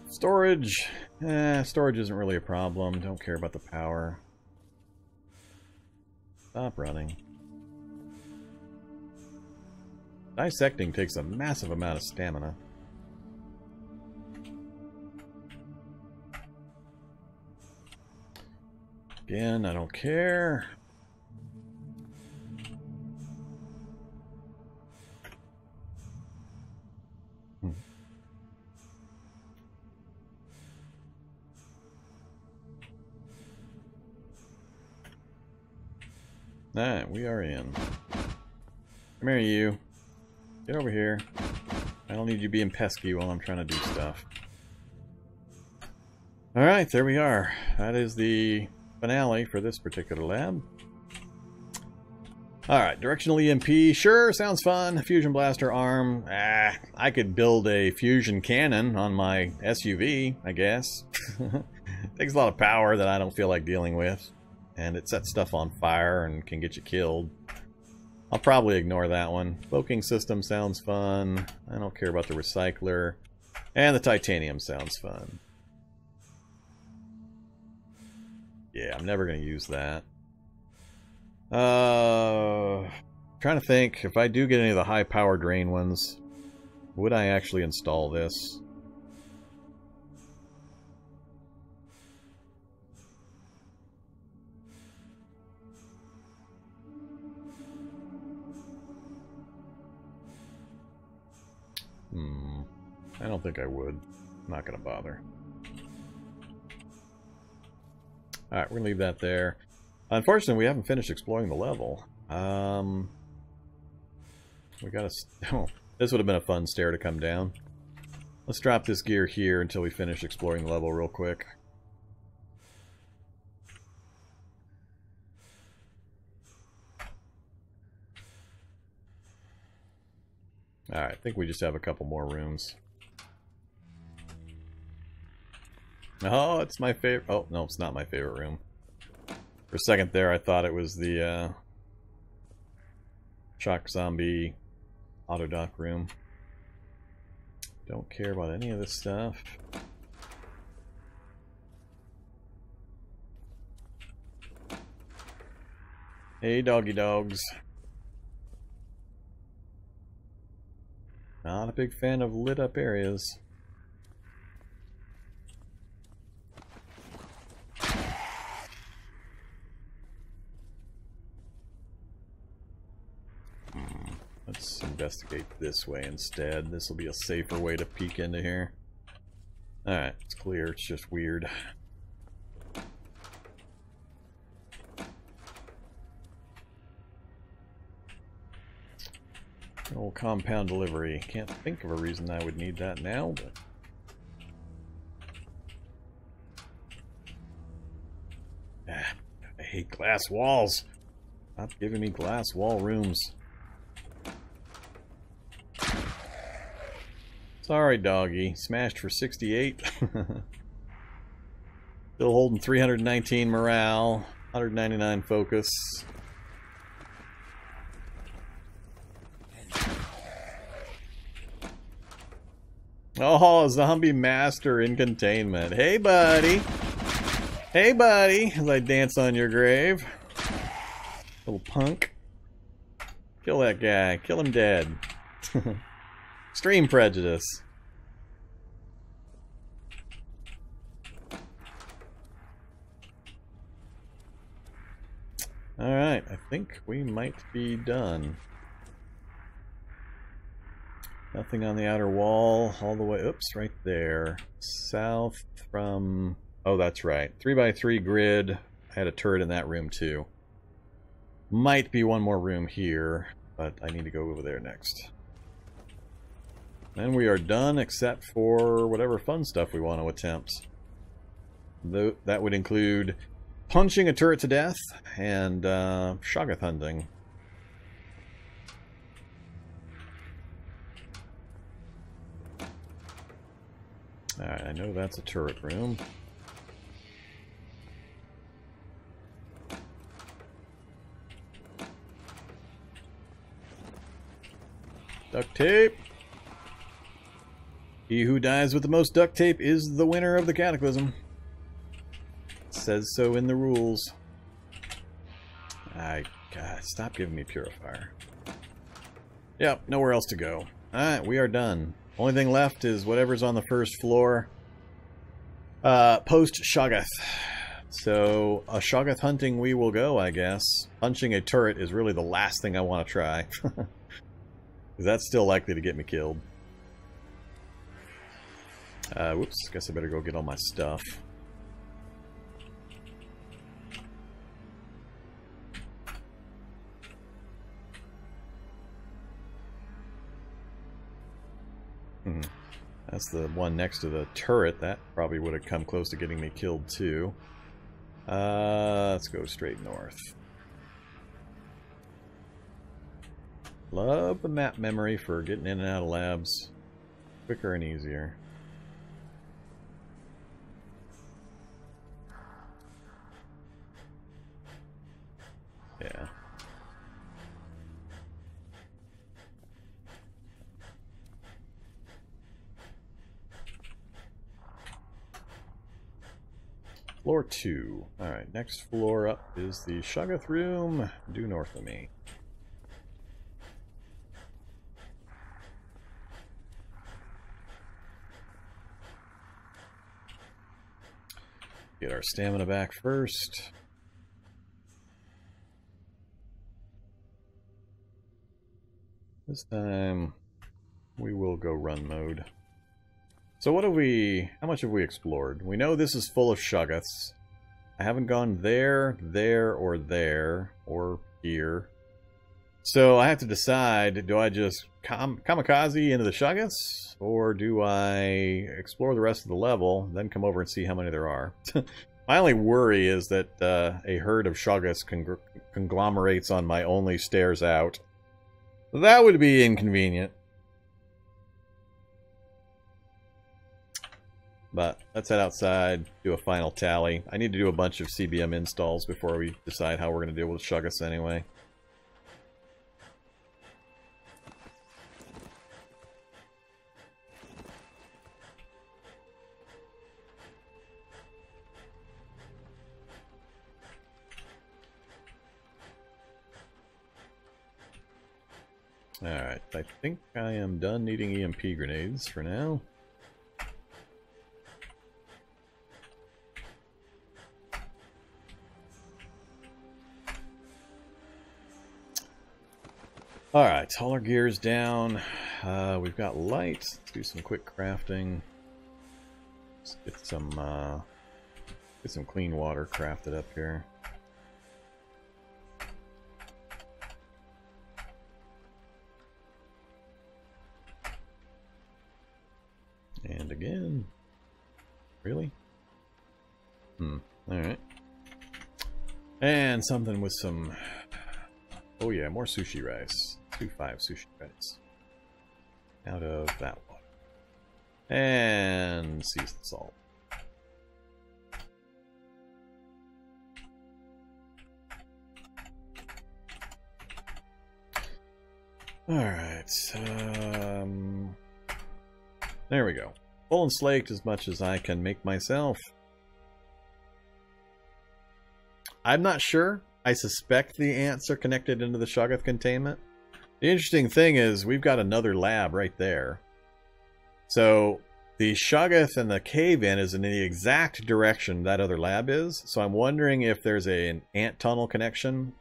Storage. Storage isn't really a problem. Don't care about the power. Stop running. Dissecting takes a massive amount of stamina. Again, I don't care. Alright, we are in. Come here, you. Get over here. I don't need you being pesky while I'm trying to do stuff. Alright, there we are. That is the finale for this particular lab. Alright, directional EMP. Sure, sounds fun. Fusion blaster arm. I could build a fusion cannon on my SUV, I guess. Takes a lot of power that I don't feel like dealing with. And it sets stuff on fire and can get you killed. I'll probably ignore that one. Cloaking system sounds fun. I don't care about the recycler. And the titanium sounds fun. Yeah, I'm never going to use that. Trying to think, if I do get any of the high power drain ones, would I actually install this? I don't think I would. I'm not going to bother. Alright, we're going to leave that there. Unfortunately, we haven't finished exploring the level. We got to... Oh, this would have been a fun stair to come down. Let's drop this gear here until we finish exploring the level real quick. Alright, I think we just have a couple more rooms. Oh, it's my favorite. Oh, no, it's not my favorite room. For a second there, I thought it was the shock zombie autodock room. Don't care about any of this stuff. Hey, doggy dogs. Not a big fan of lit up areas. Let's investigate this way instead. This will be a safer way to peek into here. Alright, it's clear. It's just weird. Old compound delivery. Can't think of a reason I would need that now, but... I hate glass walls. Stop giving me glass wall rooms. Sorry, doggy. Smashed for 68. Still holding 319 morale, 199 focus. Oh, zombie master in containment. Hey, buddy. Hey, buddy. As I dance on your grave. Little punk. Kill that guy. Kill him dead. Extreme prejudice. Alright, I think we might be done. Nothing on the outer wall, all the way, oops, right there. South from, oh that's right, 3x3 grid. I had a turret in that room too. Might be one more room here, but I need to go over there next. And we are done except for whatever fun stuff we want to attempt. That would include punching a turret to death and Shoggoth hunting. Alright, I know that's a turret room. Duct tape. He who dies with the most duct tape is the winner of the Cataclysm. It says so in the rules. God, stop giving me Purifier. Yep, nowhere else to go. Alright, we are done. Only thing left is whatever's on the first floor. Post Shoggoth. So, a Shoggoth hunting we will go, I guess. Punching a turret is really the last thing I want to try. Because that's still likely to get me killed. Whoops, guess I better go get all my stuff. That's the one next to the turret. That probably would have come close to getting me killed too. Let's go straight north. Love the map memory for getting in and out of labs. Quicker and easier. Yeah. Floor 2. Alright, next floor up is the Shoggoth room, due north of me. Get our stamina back first. This time, we will go run mode. So what have we... how much have we explored? We know this is full of Shoggoths. I haven't gone there, or here. So I have to decide, do I just kamikaze into the Shoggoths? Or do I explore the rest of the level, then come over and see how many there are? My only worry is that a herd of Shoggoths conglomerates on my only stairs out. That would be inconvenient. But let's head outside, do a final tally. I need to do a bunch of CBM installs before we decide how we're going to deal with Shoggoths anyway. Alright, I think I am done needing EMP grenades for now. Alright, all our gear's down. We've got light. Let's do some quick crafting. Let's get some clean water crafted up here. And again. Really? Alright. And something with some... oh yeah, more sushi rice. 5 sushi rice. Out of that one. And seasoned salt. Alright. There we go. Full and slaked as much as I can make myself. I'm not sure. I suspect the ants are connected into the Shoggoth containment. The interesting thing is we've got another lab right there. So the Shoggoth and the cave-in is in the exact direction that other lab is. So I'm wondering if there's an ant tunnel connection,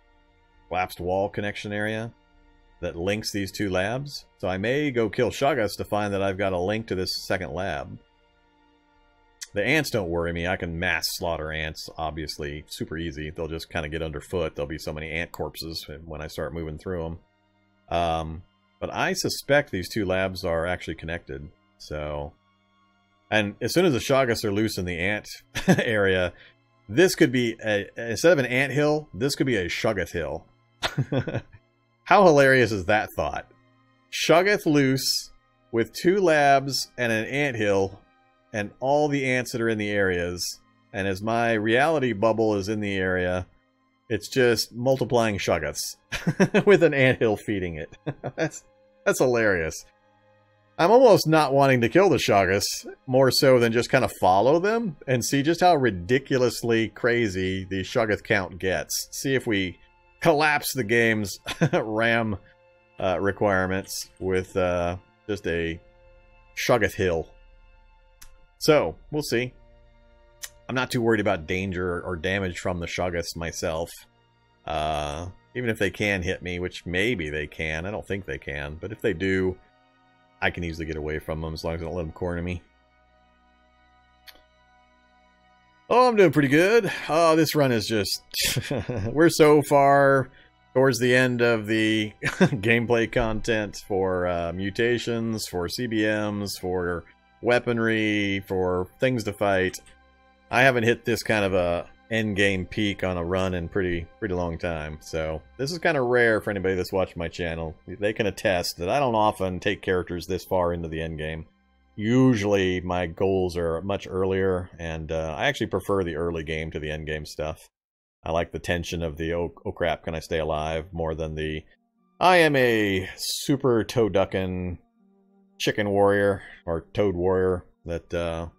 collapsed wall connection area that links these two labs. So I may go kill Shoggoths to find that I've got a link to this second lab. The ants don't worry me. I can mass slaughter ants, obviously. Super easy. They'll just kind of get underfoot. There'll be so many ant corpses when I start moving through them. But I suspect these two labs are actually connected. So, and as soon as the Shoggoths are loose in the ant area, this could be, instead of an ant hill, this could be a Shoggoth hill. How hilarious is that thought? Shoggoth loose with 2 labs and an ant hill and all the ants that are in the areas. And as my reality bubble is in the area, it's just multiplying Shoggoths with an anthill feeding it. That's hilarious. I'm almost not wanting to kill the Shoggoths, more so than just kind of follow them and see just how ridiculously crazy the Shoggoth count gets. See if we collapse the game's RAM requirements with just a Shoggoth hill. So, we'll see. I'm not too worried about danger or damage from the Shoggoths myself. Even if they can hit me, which maybe they can. I don't think they can. But if they do, I can easily get away from them as long as I don't let them corner me. Oh, I'm doing pretty good. Oh, this run is just... we're so far towards the end of the gameplay content for mutations, for CBMs, for weaponry, for things to fight. I haven't hit this kind of a end-game peak on a run in pretty long time. So this is kind of rare for anybody that's watched my channel. They can attest that I don't often take characters this far into the end game. Usually my goals are much earlier, and I actually prefer the early game to the end game stuff. I like the tension of the oh crap, can I stay alive, more than the I am a super toe-ducking chicken warrior or toad warrior that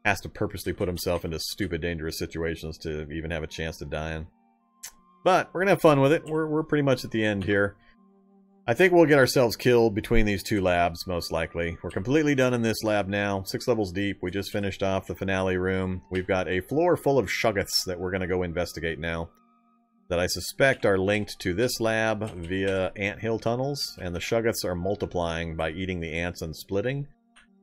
has to purposely put himself into stupid, dangerous situations to even have a chance to die in. But we're gonna have fun with it. We're pretty much at the end here. I think we'll get ourselves killed between these two labs, most likely. We're completely done in this lab now. 6 levels deep. We just finished off the finale room. We've got a floor full of Shoggoths that we're gonna go investigate now, that I suspect are linked to this lab via anthill tunnels, and the Shoggoths are multiplying by eating the ants and splitting.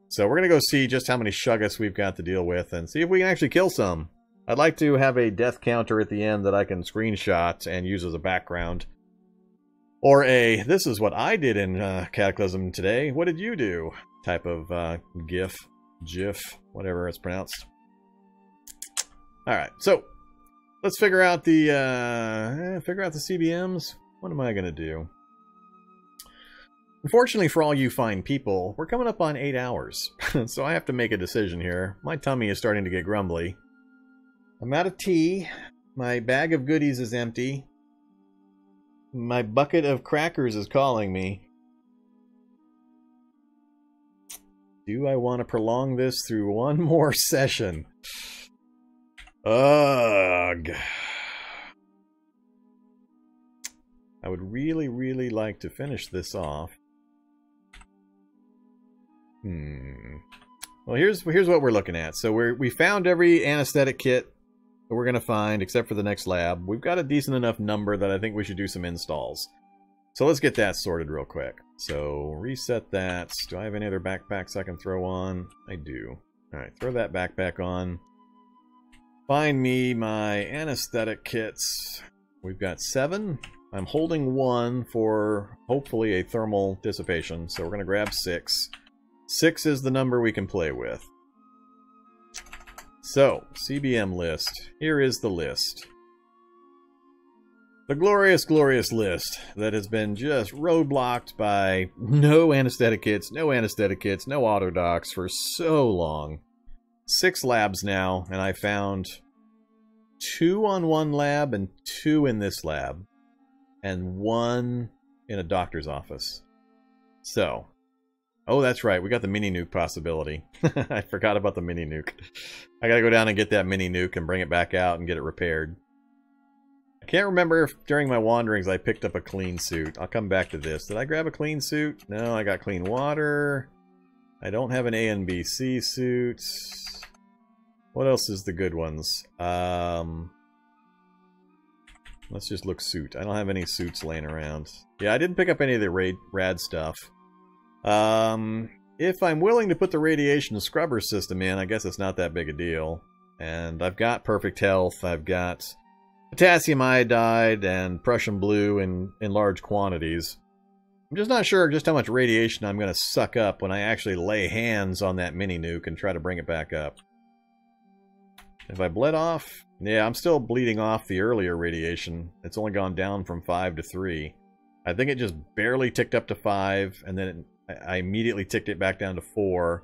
So we're going to go see just how many Shoggoths we've got to deal with and see if we can actually kill some. I'd like to have a death counter at the end that I can screenshot and use as a background. Or a, this is what I did in Cataclysm today, what did you do? Type of GIF, whatever it's pronounced. Alright, so let's figure out the CBMs. What am I going to do? Unfortunately for all you fine people, we're coming up on 8 hours, so I have to make a decision here. My tummy is starting to get grumbly. I'm out of tea, my bag of goodies is empty, my bucket of crackers is calling me. Do I want to prolong this through one more session? Ugh. I would really like to finish this off. Well, here's what we're looking at. So we found every anesthetic kit that we're gonna find, except for the next lab. We've got a decent enough number that I think we should do some installs. So let's get that sorted real quick. So reset that. Do I have any other backpacks I can throw on? I do. All right, throw that backpack on. Find me my anesthetic kits. We've got 7. I'm holding 1 for hopefully a thermal dissipation, so we're gonna grab 6. 6 is the number we can play with. So, CBM list. Here is the list. The glorious list that has been just roadblocked by no anesthetic kits, no auto docs for so long. 6 labs now, and I found 2 on one lab and 2 in this lab. And 1 in a doctor's office. So, oh, that's right. We got the mini nuke possibility. I forgot about the mini nuke. I gotta go down and get that mini nuke and bring it back out and get it repaired. I can't remember if during my wanderings I picked up a clean suit. I'll come back to this. Did I grab a clean suit? No, I got clean water. I don't have an A and B C suit. What else is the good ones? Let's just look suit. I don't have any suits laying around. Yeah, I didn't pick up any of the rad stuff. If I'm willing to put the radiation scrubber system in, I guess it's not that big a deal. And I've got perfect health. I've got potassium iodide and Prussian blue in large quantities. I'm just not sure just how much radiation I'm going to suck up when I actually lay hands on that mini nuke and try to bring it back up. If I bled off? Yeah, I'm still bleeding off the earlier radiation. It's only gone down from 5 to 3. I think it just barely ticked up to 5, and then I immediately ticked it back down to 4.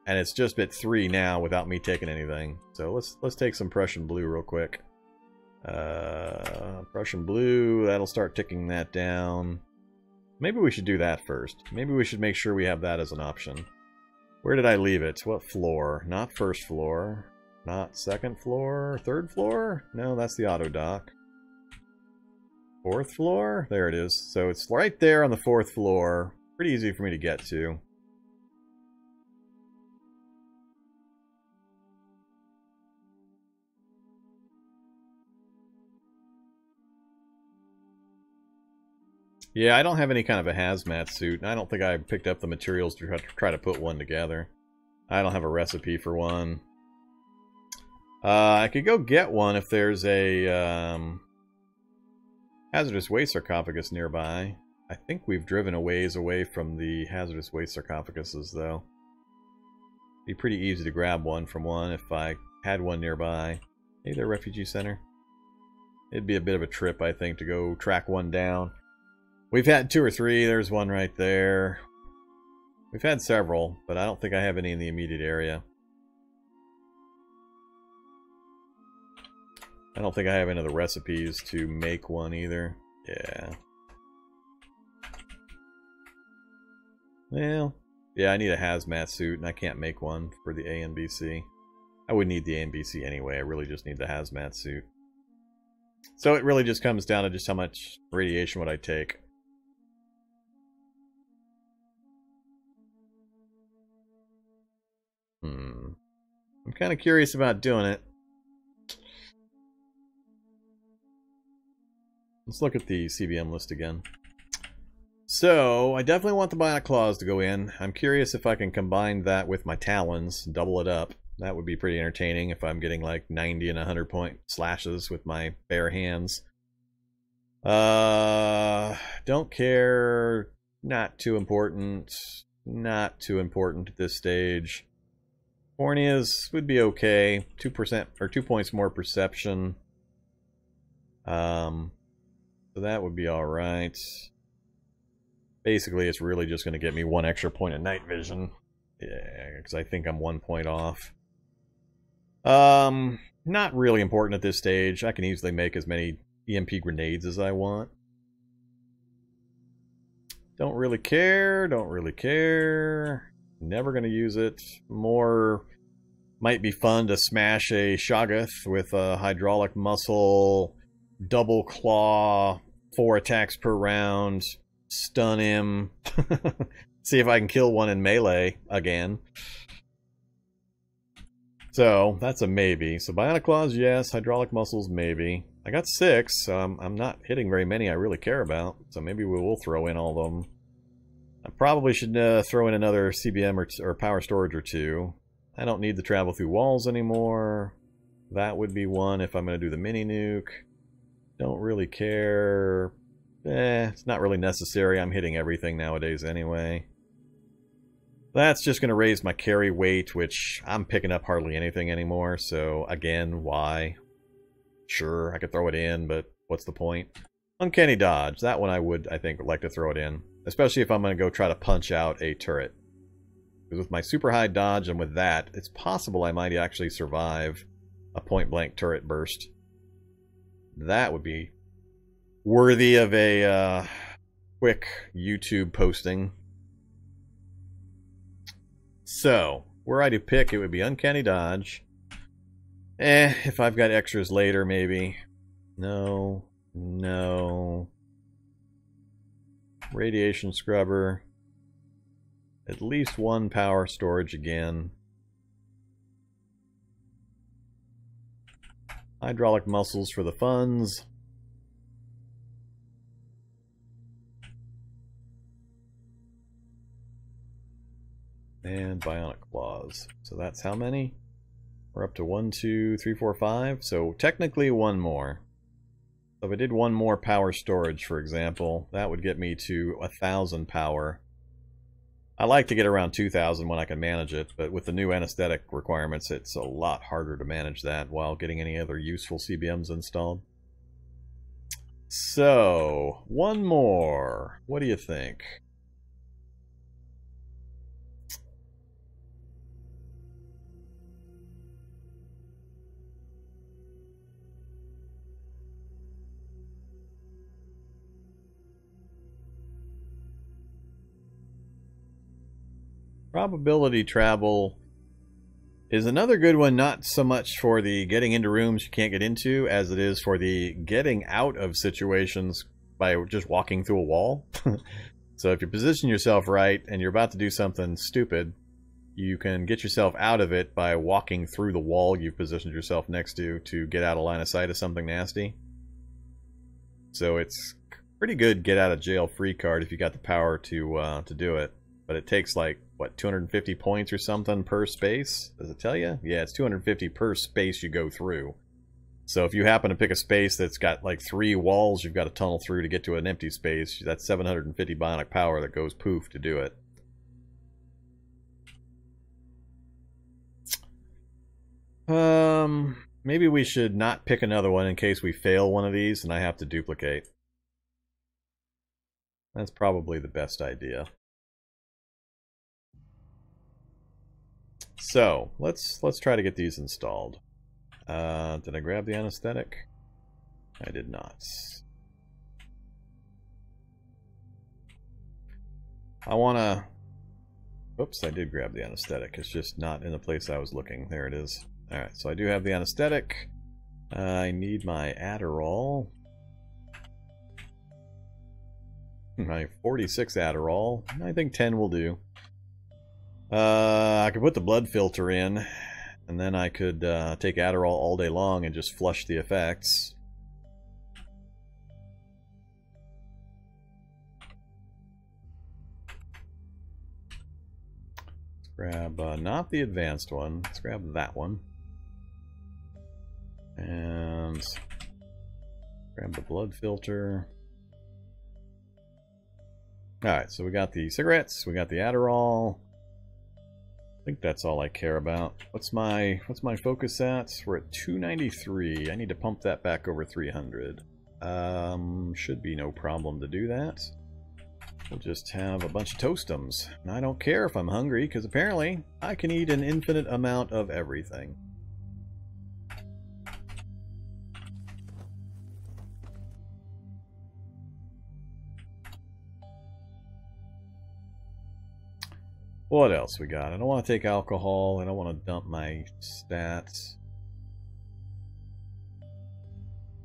And it's just at 3 now without me taking anything. So let's take some Prussian blue real quick. Prussian blue, that'll start ticking that down. Maybe we should do that first. Maybe we should make sure we have that as an option. Where did I leave it? What floor? Not first floor. Not second floor. Third floor? No, that's the auto dock. Fourth floor? There it is. So it's right there on the fourth floor. Pretty easy for me to get to. Yeah, I don't have any kind of a hazmat suit, and I don't think I picked up the materials to try to put one together. I don't have a recipe for one. I could go get one if there's a hazardous waste sarcophagus nearby. I think we've driven a ways away from the hazardous waste sarcophaguses, though. Be pretty easy to grab one from one if I had one nearby. Hey there, refugee center. It'd be a bit of a trip, I think, to go track one down. We've had 2 or 3. There's one right there. We've had several, but I don't think I have any in the immediate area. I don't think I have any of the recipes to make one either. Yeah. Well, yeah, I need a hazmat suit, and I can't make one for the A and BC. I would need the A and BC anyway. I really just need the hazmat suit. So it really just comes down to just how much radiation would I take. I'm kind of curious about doing it. Let's look at the CBM list again. So, I definitely want the Bionic Claws to go in. I'm curious if I can combine that with my Talons, double it up. That would be pretty entertaining if I'm getting like 90 and 100 point slashes with my bare hands. Don't care. Not too important. Not too important at this stage. Corneas would be okay. 2% or 2 points more perception. So that would be alright. Basically, it's really just going to get me 1 extra point of night vision. Yeah, because I think I'm 1 point off. Not really important at this stage. I can easily make as many EMP grenades as I want. Don't really care. Don't really care. Never going to use it. More might be fun to smash a Shoggoth with a hydraulic muscle, double claw, 4 attacks per round, stun him, see if I can kill one in melee again. So that's a maybe. So Bionic Claws, yes. Hydraulic muscles, maybe. I got 6, so I'm not hitting very many I really care about. So maybe we will throw in all of them. I probably should throw in another CBM or power storage or 2. I don't need to travel through walls anymore. That would be one if I'm going to do the mini nuke. Don't really care. It's not really necessary. I'm hitting everything nowadays anyway. That's just going to raise my carry weight, which I'm picking up hardly anything anymore. So again, why? Sure, I could throw it in, but what's the point? Uncanny dodge. That one I would, I think, like to throw it in. Especially if I'm going to go try to punch out a turret. Because with my super high dodge and with that, it's possible I might actually survive a point-blank turret burst. That would be worthy of a quick YouTube posting. So, were I to pick, it would be Uncanny Dodge. If I've got extras later, maybe. No. No. Radiation Scrubber. At least 1 power storage again. Hydraulic muscles for the funds. And Bionic Claws. So that's how many? We're up to 1, 2, 3, 4, 5. So technically 1 more. So if I did 1 more power storage, for example, that would get me to 1,000 power. I like to get around 2,000 when I can manage it, but with the new anesthetic requirements, it's a lot harder to manage that while getting any other useful CBMs installed. So, 1 more. What do you think? Probability travel is another good one, not so much for the getting into rooms you can't get into as it is for the getting out of situations by just walking through a wall. So if you position yourself right and you're about to do something stupid, you can get yourself out of it by walking through the wall you've positioned yourself next to get out of line of sight of something nasty. So it's pretty good get out of jail free card if you got the power to do it. But it takes like, what, 250 points or something per space? Does it tell you? Yeah, it's 250 per space you go through. So if you happen to pick a space that's got like 3 walls you've got to tunnel through to get to an empty space, that's 750 bionic power that goes poof to do it. Maybe we should not pick another one in case we fail one of these and I have to duplicate. That's probably the best idea. So, let's try to get these installed. Did I grab the anesthetic? I did not. I wanna... Oops, I did grab the anesthetic. It's just not in the place I was looking. There it is. Alright, so I do have the anesthetic. I need my Adderall. My 46 Adderall. I think 10 will do. I could put the blood filter in, and then I could take Adderall all day long and just flush the effects. Let's grab not the advanced one. Let's grab that one. And grab the blood filter. Alright, so we got the cigarettes, we got the Adderall. I think that's all I care about. What's my focus at? We're at 293. I need to pump that back over 300. Should be no problem to do that. We'll just have a bunch of toastums. And I don't care if I'm hungry, because apparently I can eat an infinite amount of everything. What else we got? I don't want to take alcohol. I don't want to dump my stats.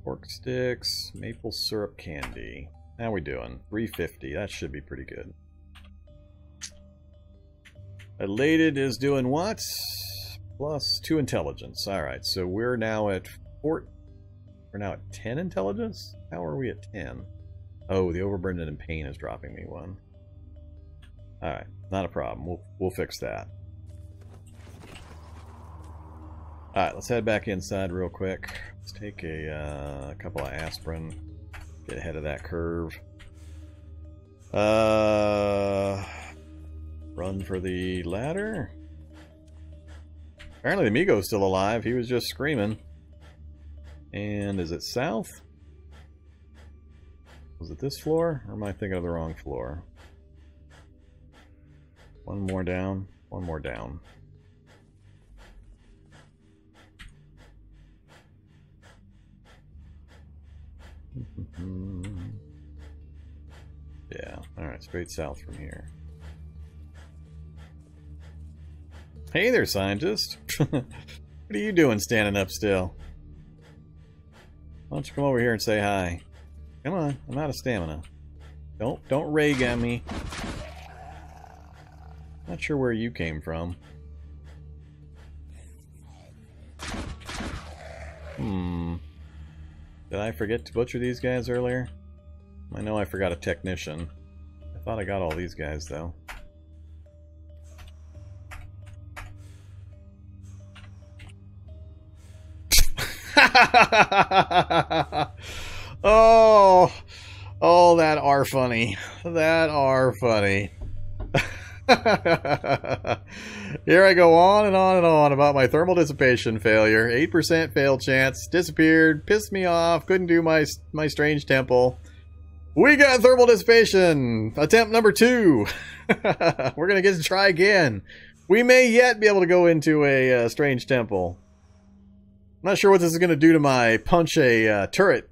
Pork sticks, maple syrup candy. How we doing? 350. That should be pretty good. Elated is doing what? Plus 2 intelligence. Alright, so we're now at 4. We're now at 10 intelligence? How are we at 10? Oh, the overburdened and pain is dropping me 1. Alright, not a problem. We'll fix that. Alright, let's head back inside real quick. Let's take a couple of aspirin. Get ahead of that curve. Run for the ladder. Apparently the Migo's still alive. He was just screaming. And is it south? Was it this floor? Or am I thinking of the wrong floor? One more down. One more down. Yeah, alright, straight south from here. Hey there, scientist! What are you doing standing up still? Why don't you come over here and say hi? Come on, I'm out of stamina. Don't rag at me. Not sure where you came from. Did I forget to butcher these guys earlier? I know I forgot a technician. I thought I got all these guys, though. Oh, that are funny. That are funny. Here I go on and on and on about my thermal dissipation failure. 8% fail chance. Disappeared. Pissed me off. Couldn't do my strange temple. We got thermal dissipation. Attempt number 2. We're going to get to try again. We may yet be able to go into a strange temple. I'm not sure what this is going to do to my punch a turret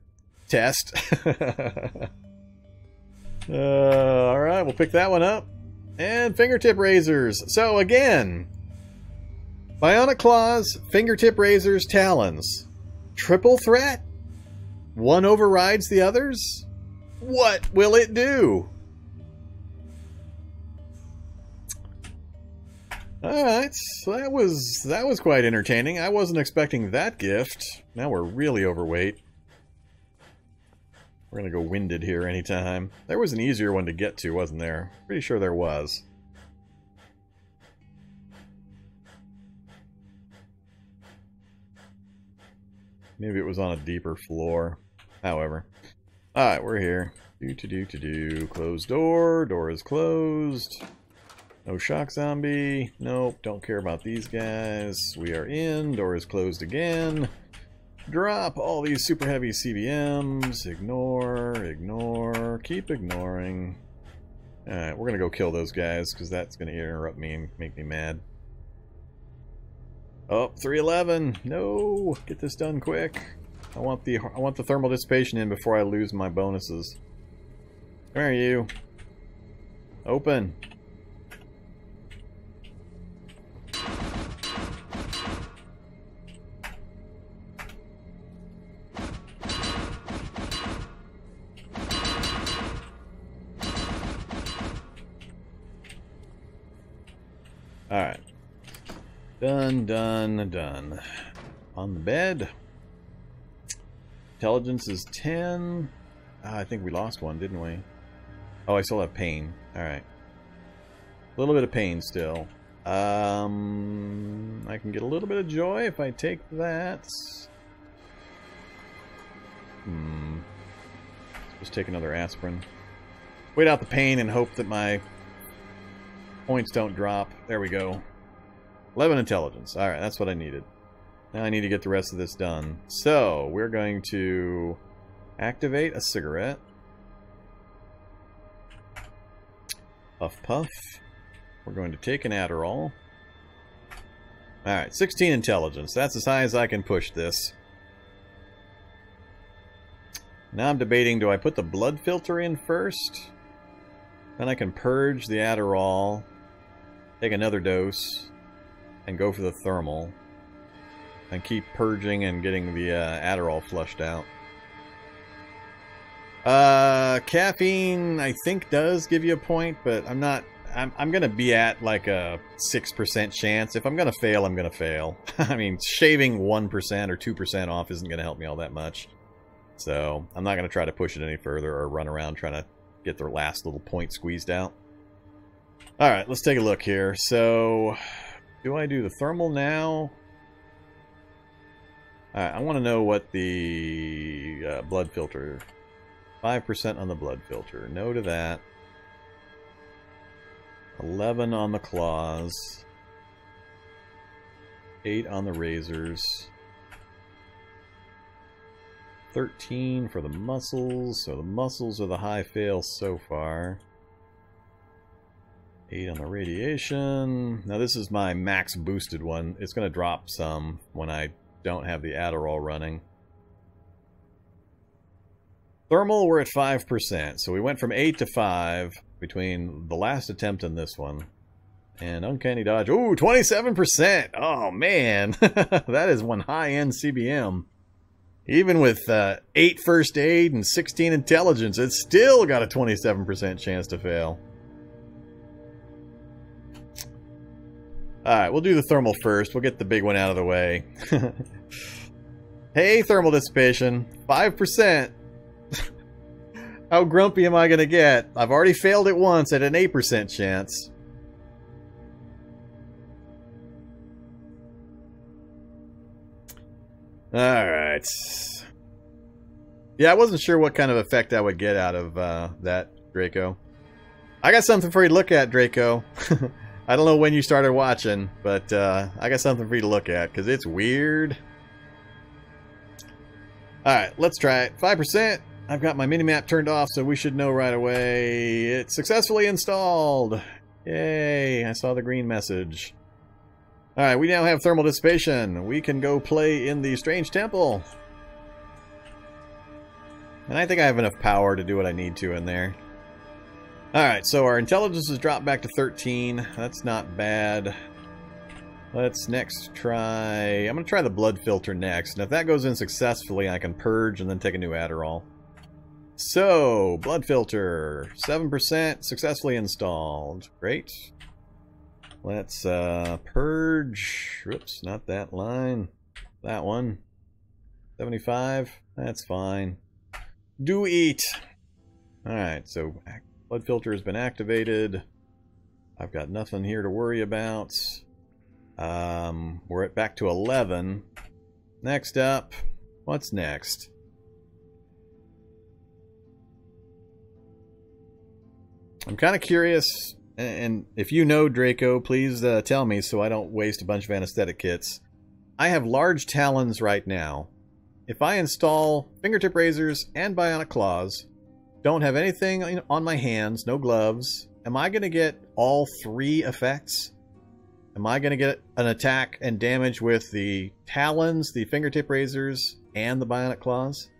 test. Alright, we'll pick that one up. And fingertip razors. So again, bionic claws, fingertip razors, talons. Triple threat? One overrides the others? What will it do? Alright, so that was quite entertaining. I wasn't expecting that gift. Now we're really overweight. We're gonna go winded here anytime. There was an easier one to get to, wasn't there? Pretty sure there was. Maybe it was on a deeper floor. However. Alright, we're here. Do. Closed door. Door is closed. No shock zombie. Nope, don't care about these guys. We are in. Door is closed again. Drop all these super heavy CBMs. Ignore. Keep ignoring. Alright, we're gonna go kill those guys because that's gonna interrupt me and make me mad. Oh, 311. No, get this done quick. I want the thermal dissipation in before I lose my bonuses. Where are you? Open. Alright. Done. On the bed. Intelligence is 10. I think we lost one, didn't we? Oh, I still have pain. Alright. A little bit of pain still. I can get a little bit of joy if I take that. Just take another aspirin. Wait out the pain and hope that my points don't drop. There we go. 11 intelligence. Alright, that's what I needed. Now I need to get the rest of this done. So, we're going to activate a cigarette. Puff puff. We're going to take an Adderall. Alright, 16 intelligence. That's as high as I can push this. Now I'm debating, do I put the blood filter in first? Then I can purge the Adderall, take another dose, and go for the thermal. And keep purging and getting the Adderall flushed out. Caffeine, I think, does give you a point, but I'm not... I'm gonna be at like a 6% chance. If I'm gonna fail, I'm gonna fail. I mean, shaving 1% or 2% off isn't gonna help me all that much. So, I'm not gonna try to push it any further or run around trying to get their last little point squeezed out. Alright, let's take a look here. So, do I do the thermal now? Alright, I want to know what the blood filter... 5% on the blood filter. No to that. 11 on the claws. 8 on the razors. 13 for the muscles. So the muscles are the high fail so far. 8 on the radiation. Now this is my max boosted one. It's going to drop some when I don't have the Adderall running. Thermal, we're at 5%. So we went from 8 to 5 between the last attempt and this one. And Uncanny Dodge. Ooh, 27%! Oh, man! That is one high-end CBM. Even with 8 first aid and 16 intelligence, it's still got a 27% chance to fail. Alright, we'll do the thermal first. We'll get the big one out of the way. Hey, thermal dissipation. 5%. How grumpy am I going to get? I've already failed it once at an 8% chance. Alright. Yeah, I wasn't sure what kind of effect I would get out of that, Draco. I got something for you to look at, Draco. I don't know when you started watching, but I got something for you to look at, because it's weird. Alright, let's try it. 5%. I've got my minimap turned off, so we should know right away. It's successfully installed. Yay, I saw the green message. Alright, we now have thermal dissipation. We can go play in the Strange Temple. And I think I have enough power to do what I need to in there. Alright, so our intelligence has dropped back to 13. That's not bad. Let's next try... I'm going to try the blood filter next. And if that goes in successfully, I can purge and then take a new Adderall. So, blood filter. 7% successfully installed. Great. Let's purge. Oops, not that line. That one. 75. That's fine. Do eat. Alright, so blood filter has been activated. I've got nothing here to worry about. We're back to 11. Next up, what's next? I'm kind of curious, and if you know, Draco, please tell me so I don't waste a bunch of anesthetic kits. I have large talons right now. If I install fingertip razors and bionic claws, don't have anything on my hands, no gloves, am I going to get all 3 effects? Am I going to get an attack and damage with the talons, the fingertip razors, and the bionic claws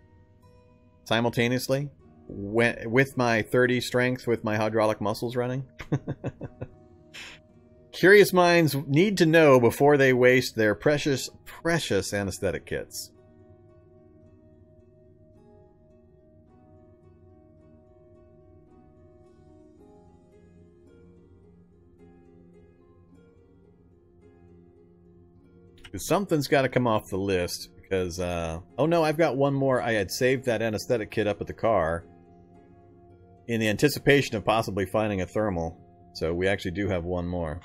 simultaneously? With my 30 strength, with my hydraulic muscles running? Curious minds need to know before they waste their precious, precious anesthetic kits. Something's got to come off the list because, oh no, I've got one more. I had saved that anesthetic kit up at the car in the anticipation of possibly finding a thermal. So we actually do have one more.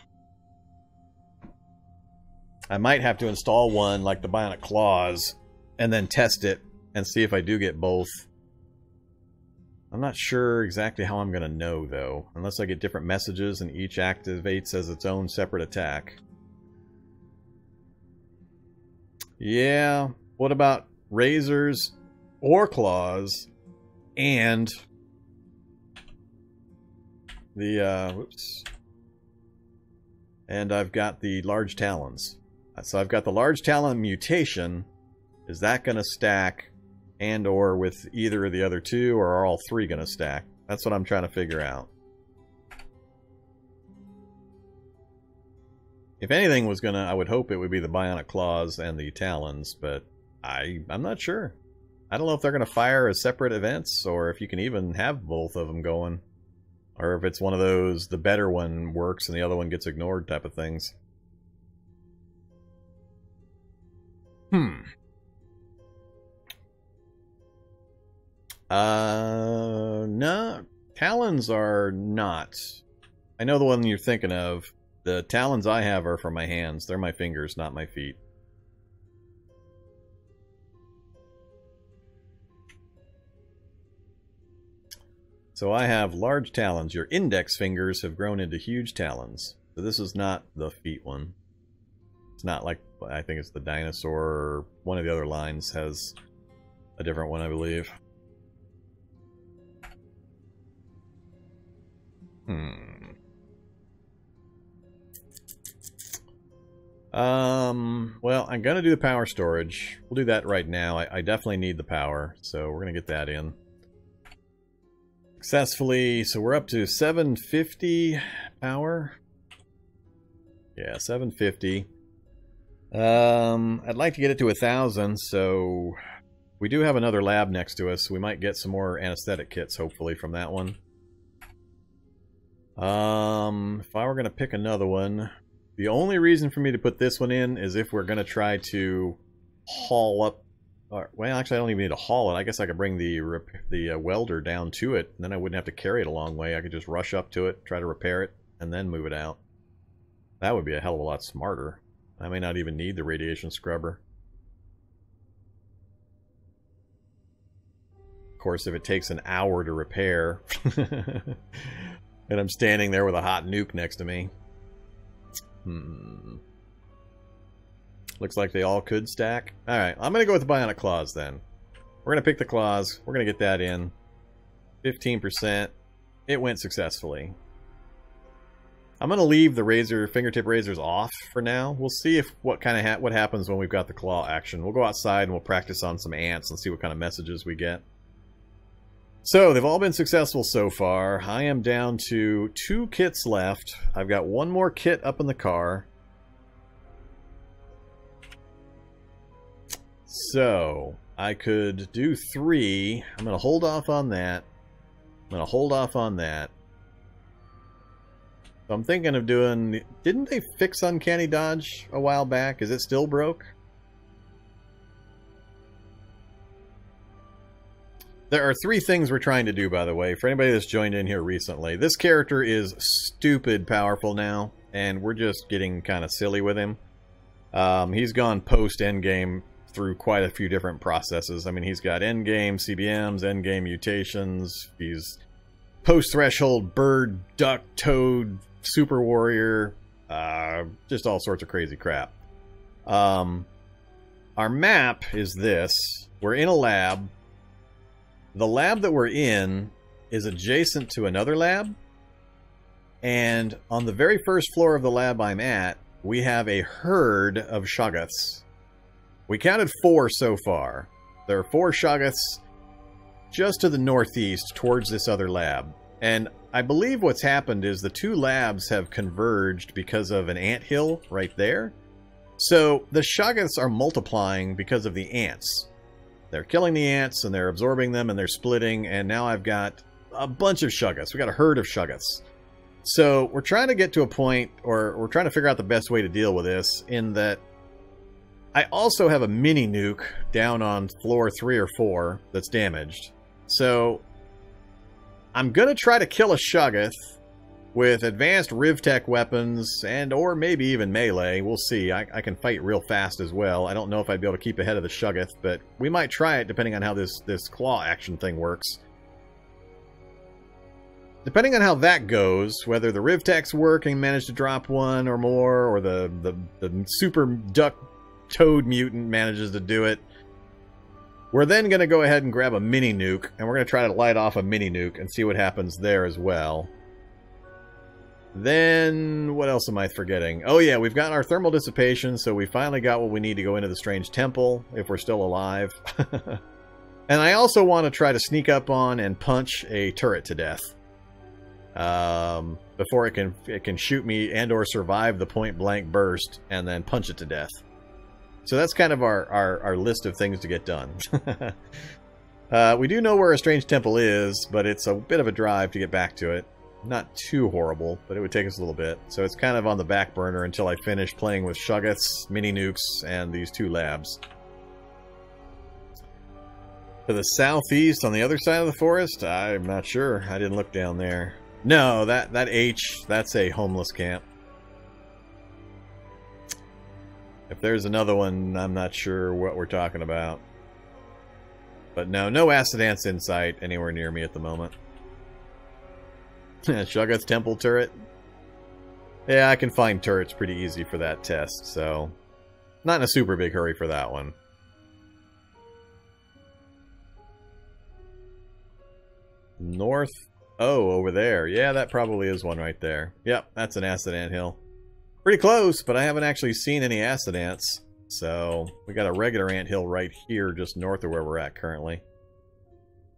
I might have to install one like the bionic claws and then test it and see if I do get both. I'm not sure exactly how I'm going to know though, unless I get different messages and each activates as its own separate attack. Yeah, what about razors or claws and the, whoops. And I've got the large talons. So I've got the large talon mutation. Is that going to stack and or with either of the other 2, or are all 3 going to stack? That's what I'm trying to figure out. If anything was gonna, I would hope it would be the bionic claws and the talons, but I'm not sure. I don't know if they're gonna fire as separate events, or if you can even have both of them going, or if it's one of those the better one works and the other one gets ignored type of things. No, talons are not. I know the one you're thinking of. The talons I have are for my hands. They're my fingers, not my feet. So I have large talons. Your index fingers have grown into huge talons. So this is not the feet one. It's not like, I think it's the dinosaur, or one of the other lines has a different one, I believe. Well, I'm gonna do the power storage. We'll do that right now. I definitely need the power, so we're gonna get that in. Successfully, so we're up to 750 power. Yeah, 750. I'd like to get it to 1,000, so we do have another lab next to us. We might get some more anesthetic kits, hopefully, from that one. If I were gonna pick another one, the only reason for me to put this one in is if we're going to try to haul up... well, actually, I don't even need to haul it. I guess I could bring the welder down to it, and then I wouldn't have to carry it a long way. I could just rush up to it, try to repair it, and then move it out. That would be a hell of a lot smarter. I may not even need the radiation scrubber. Of course, if it takes an hour to repair, and I'm standing there with a hot nuke next to me. Looks like they all could stack. Alright, I'm going to go with the bionic claws then. We're going to pick the claws. We're going to get that in. 15%. It went successfully. I'm going to leave the fingertip razors off for now. We'll see if what happens when we've got the claw action. We'll go outside and we'll practice on some ants and see what kind of messages we get. So, they've all been successful so far. I am down to 2 kits left. I've got 1 more kit up in the car. So, I could do 3. I'm going to hold off on that. So I'm thinking of doing... Didn't they fix Uncanny Dodge a while back? Is it still broke? There are 3 things we're trying to do, by the way, for anybody that's joined in here recently. This character is stupid powerful now, and we're just getting kind of silly with him. He's gone post-endgame through quite a few different processes. I mean, he's got endgame CBMs, endgame mutations, he's post-threshold bird, duck, toad, super warrior, just all sorts of crazy crap. Our map is this. We're in a lab. The lab that we're in is adjacent to another lab, and on the very first floor of the lab I'm at, we have a herd of Shoggoths. We counted 4 so far. There are 4 Shoggoths just to the northeast towards this other lab, and I believe what's happened is the 2 labs have converged because of an anthill right there. So the Shoggoths are multiplying because of the ants. They're killing the ants, and they're absorbing them, and they're splitting, and now I've got a bunch of Shoggoths. We've got a herd of Shoggoths. So we're trying to get to a point, or we're trying to figure out the best way to deal with this, in that I also have a mini nuke down on floor 3 or 4 that's damaged. So I'm going to try to kill a Shoggoth with advanced Rivtech weapons and or maybe even melee. We'll see. I can fight real fast as well. I don't know if I'd be able to keep ahead of the Shoggoth, but we might try it depending on how this claw action thing works. Depending on how that goes, whether the Rivtechs work and manage to drop 1 or more, or the super duck toad mutant manages to do it, we're then going to go ahead and grab a mini nuke, and we're going to try to light off a mini nuke and see what happens there as well. Then, what else am I forgetting? Oh yeah, we've got our thermal dissipation, so we finally got what we need to go into the Strange Temple, if we're still alive. And I also want to try to sneak up on and punch a turret to death. Before it can shoot me and or survive the point-blank burst, and then punch it to death. So that's kind of our list of things to get done. We do know where a Strange Temple is, but it's a bit of a drive to get back to it. Not too horrible, but it would take us a little bit. So it's kind of on the back burner until I finish playing with Shoggoths, mini nukes, and these 2 labs. To the southeast, on the other side of the forest? I'm not sure. I didn't look down there. No, that H, that's a homeless camp. If there's another one, I'm not sure what we're talking about. But no acid ants in sight anywhere near me at the moment. Shoggoth Temple turret. Yeah, I can find turrets pretty easy for that test, so not in a super big hurry for that one. North. Oh, over there. Yeah, that probably is one right there. Yep, that's an acid ant hill. Pretty close, but I haven't actually seen any acid ants. So we got a regular ant hill right here just north of where we're at currently.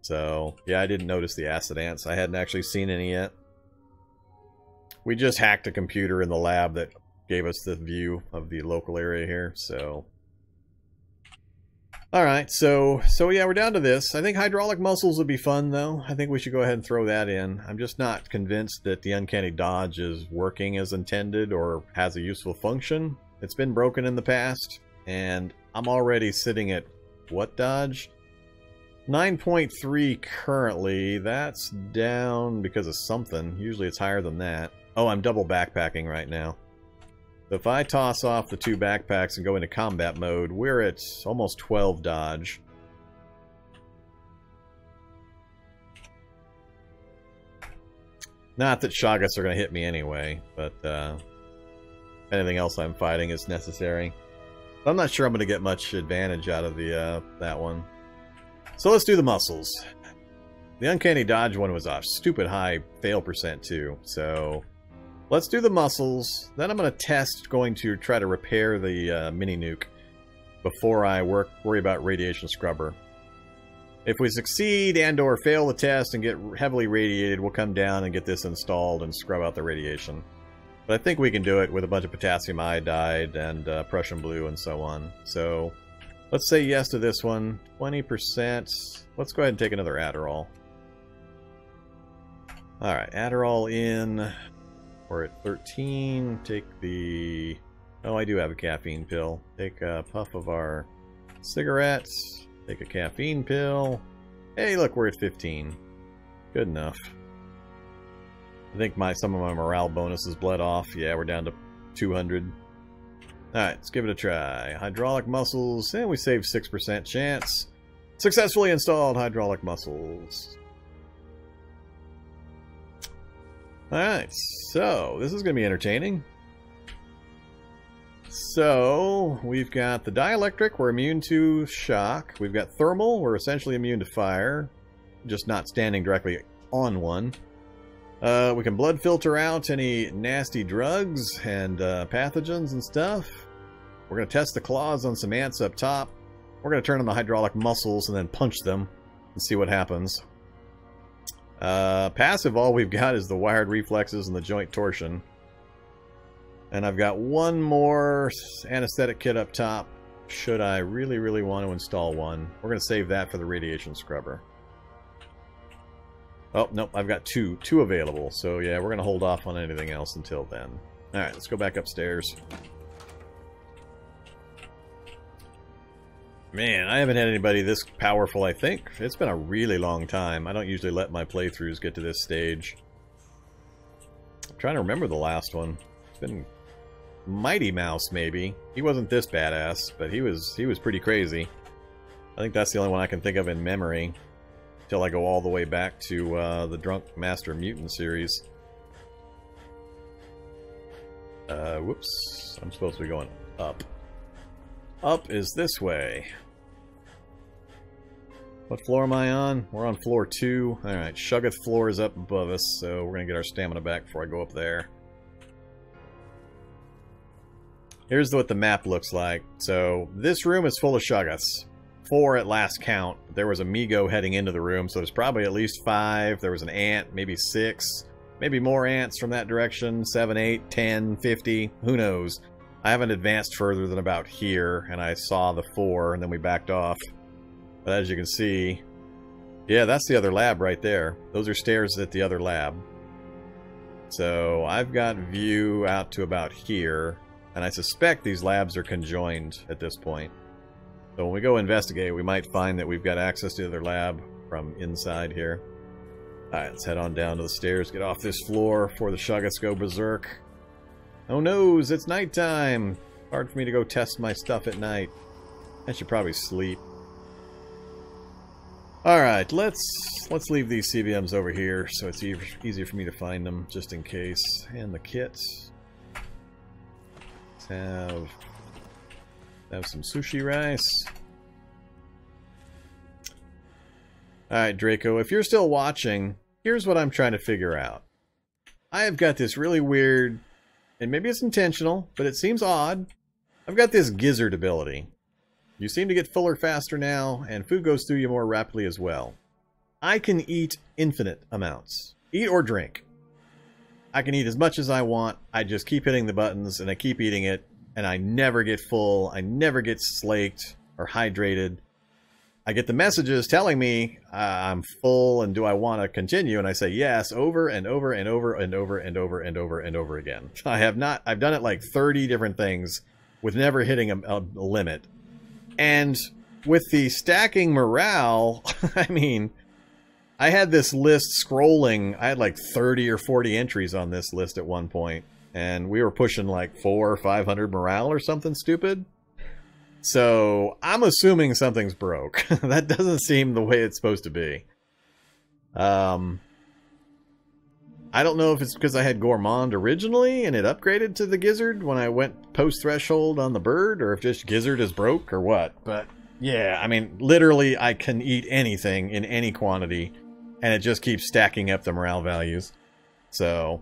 So, yeah, I didn't notice the acid ants. I hadn't actually seen any yet. We just hacked a computer in the lab that gave us the view of the local area here, so... Alright, so yeah, we're down to this. I think hydraulic muscles would be fun, though. I think we should go ahead and throw that in. I'm just not convinced that the Uncanny Dodge is working as intended or has a useful function. It's been broken in the past, and I'm already sitting at, what dodge? 9.3 currently. That's down because of something. Usually it's higher than that. Oh, I'm double backpacking right now. So if I toss off the 2 backpacks and go into combat mode, we're at almost 12 dodge. Not that Shoggoths are going to hit me anyway, but anything else I'm fighting is necessary. But I'm not sure I'm going to get much advantage out of the that one. So let's do the muscles. The Uncanny Dodge one was a stupid high fail percent too, so... Let's do the muscles, then I'm going to try to repair the mini nuke before I worry about radiation scrubber. If we succeed and or fail the test and get heavily radiated, we'll come down and get this installed and scrub out the radiation. But I think we can do it with a bunch of potassium iodide and Prussian blue and so on. So let's say yes to this one. 20%. Let's go ahead and take another Adderall. Alright, Adderall in. We're at 13. Take the... Oh, I do have a caffeine pill. Take a puff of our cigarettes. Take a caffeine pill. Hey, look, we're at 15. Good enough. I think some of my morale bonuses bled off. Yeah, we're down to 200. Alright, let's give it a try. Hydraulic muscles, and we save 6% chance. Successfully installed hydraulic muscles. Alright, so this is going to be entertaining. So, we've got the dielectric, we're immune to shock. We've got thermal, we're essentially immune to fire. Just not standing directly on one. We can blood filter out any nasty drugs and pathogens and stuff. We're going to test the claws on some ants up top. We're going to turn on the hydraulic muscles and then punch them and see what happens. Passive, all we've got is the wired reflexes and the joint torsion. And I've got one more anesthetic kit up top, should I really, really want to install one. We're going to save that for the radiation scrubber. Oh, nope, I've got two available. So yeah, we're going to hold off on anything else until then. Alright, let's go back upstairs. Man, I haven't had anybody this powerful, I think. It's been a really long time. I don't usually let my playthroughs get to this stage. I'm trying to remember the last one. It's been Mighty Mouse, maybe. He wasn't this badass, but he was pretty crazy. I think that's the only one I can think of in memory. Until I go all the way back to the Drunk Master Mutant series. Whoops. I'm supposed to be going up. Up is this way. What floor am I on? We're on floor 2. Alright, Shuggoth floor is up above us, so we're going to get our stamina back before I go up there. Here's what the map looks like. So, this room is full of Shuggoths. 4 at last count. There was a Migo heading into the room, so there's probably at least 5. There was an ant, maybe 6. Maybe more ants from that direction. 7, 8, 10, 50. Who knows? I haven't advanced further than about here, and I saw the 4, and then we backed off. But as you can see... Yeah, that's the other lab right there. Those are stairs at the other lab. So, I've got view out to about here, and I suspect these labs are conjoined at this point. So when we go investigate, we might find that we've got access to the other lab from inside here. Alright, let's head on down to the stairs, get off this floor before the Shuggoths go berserk. Oh no, it's nighttime! Hard for me to go test my stuff at night. I should probably sleep. Alright, let's leave these CBMs over here so it's easier for me to find them, just in case. And the kits. Let's have some sushi rice. Alright, Draco, if you're still watching, here's what I'm trying to figure out. I have got this really weird, and maybe it's intentional, but it seems odd. I've got this gizzard ability. You seem to get fuller faster now, and food goes through you more rapidly as well. I can eat infinite amounts. Eat or drink. I can eat as much as I want. I just keep hitting the buttons, and I keep eating it. And I never get full, I never get slaked or hydrated. I get the messages telling me I'm full and do I want to continue, and I say yes over and over and over and over and over and over and over again. I've done it like 30 different things with never hitting a limit. And with the stacking morale, I mean, I had this list scrolling, I had like 30 or 40 entries on this list at one point. And we were pushing like 400 or 500 morale or something stupid. So I'm assuming something's broke. That doesn't seem the way it's supposed to be. I don't know if it's because I had Gourmand originally and it upgraded to the Gizzard when I went post-threshold on the bird, or if just Gizzard is broke or what. But yeah, I mean, literally I can eat anything in any quantity and it just keeps stacking up the morale values. So...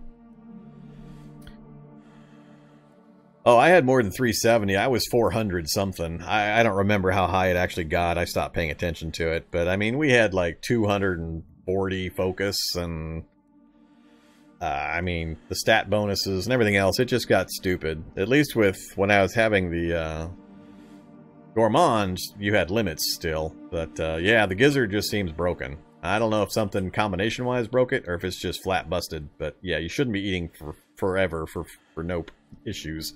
Oh, I had more than 370. I was 400 something. I don't remember how high it actually got. I stopped paying attention to it. But, I mean, we had like 240 focus and... I mean, the stat bonuses and everything else, it just got stupid. At least with when I was having the Gourmands, you had limits still. But yeah, the Gizzard just seems broken. I don't know if something combination-wise broke it or if it's just flat busted. But yeah, you shouldn't be eating for forever for no issues.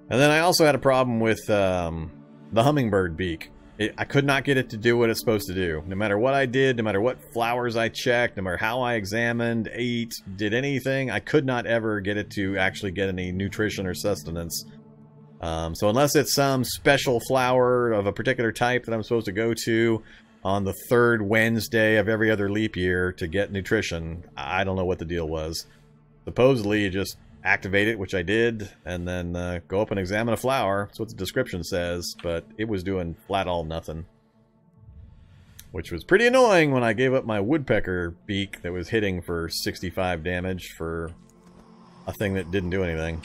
And then I also had a problem with the hummingbird beak. I could not get it to do what it's supposed to do. No matter what I did, no matter what flowers I checked, no matter how I examined, ate, did anything, I could not ever get it to actually get any nutrition or sustenance. So unless it's some special flower of a particular type that I'm supposed to go to on the 3rd Wednesday of every other leap year to get nutrition, I don't know what the deal was. Supposedly you just activate it, which I did, and then go up and examine a flower. That's what the description says, but it was doing flat all nothing. Which was pretty annoying when I gave up my woodpecker beak that was hitting for 65 damage for a thing that didn't do anything.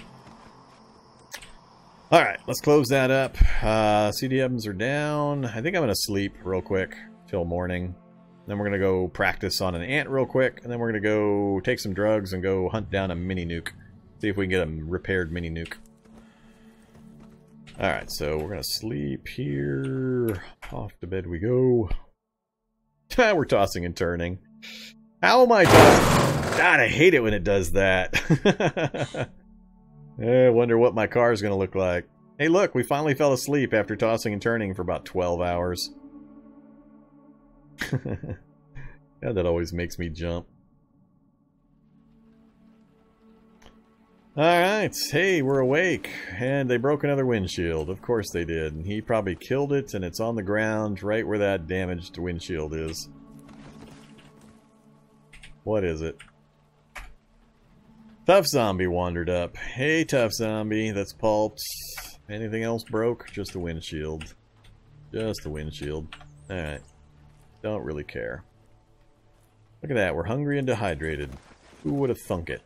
Alright, let's close that up. CDMs are down. I think I'm going to sleep real quick till morning. Then we're going to go practice on an ant real quick, and then we're going to go take some drugs and go hunt down a mini nuke. See if we can get a repaired mini nuke. Alright, so we're going to sleep here. Off to bed we go. We're tossing and turning. How am I tossing? God, I hate it when it does that. I wonder what my car is going to look like. Hey, look, we finally fell asleep after tossing and turning for about 12 hours. Yeah, that always makes me jump. Alright, hey, we're awake. And they broke another windshield. Of course they did. And he probably killed it, and it's on the ground right where that damaged windshield is. What is it? Tough Zombie wandered up. Hey, Tough Zombie, that's pulped. Anything else broke? Just the windshield. Just the windshield. Alright. Don't really care. Look at that, we're hungry and dehydrated. Who would have thunk it?